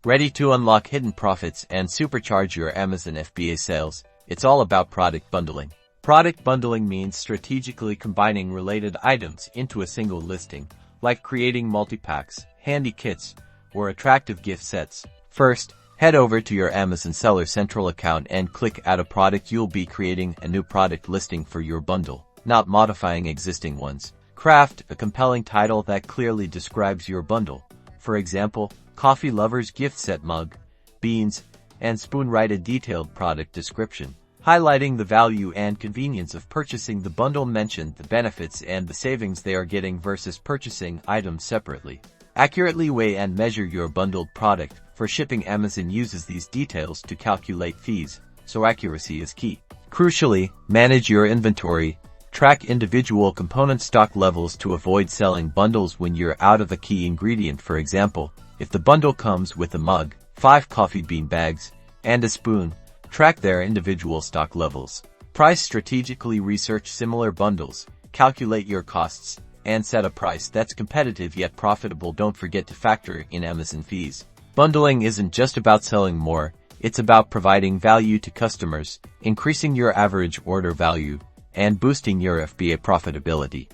Ready to unlock hidden profits and supercharge your Amazon FBA sales? It's all about product bundling. Product bundling means strategically combining related items into a single listing, like creating multi-packs, handy kits, or attractive gift sets. First, head over to your Amazon Seller Central account and click Add a Product. You'll be creating a new product listing for your bundle, not modifying existing ones. Craft a compelling title that clearly describes your bundle. For example, Coffee Lovers Gift Set Mug, Beans, and Spoon. Write a detailed product description, highlighting the value and convenience of purchasing the bundle. Mention the benefits and the savings they are getting versus purchasing items separately. Accurately weigh and measure your bundled product. For shipping, Amazon uses these details to calculate fees, so accuracy is key. Crucially, manage your inventory. Track individual component stock levels to avoid selling bundles when you're out of a key ingredient. For example, if the bundle comes with a mug, 5 coffee bean bags, and a spoon, track their individual stock levels. Price strategically. Research similar bundles, calculate your costs, and set a price that's competitive yet profitable. Don't forget to factor in Amazon fees. Bundling isn't just about selling more, it's about providing value to customers, increasing your average order value, and boosting your FBA profitability.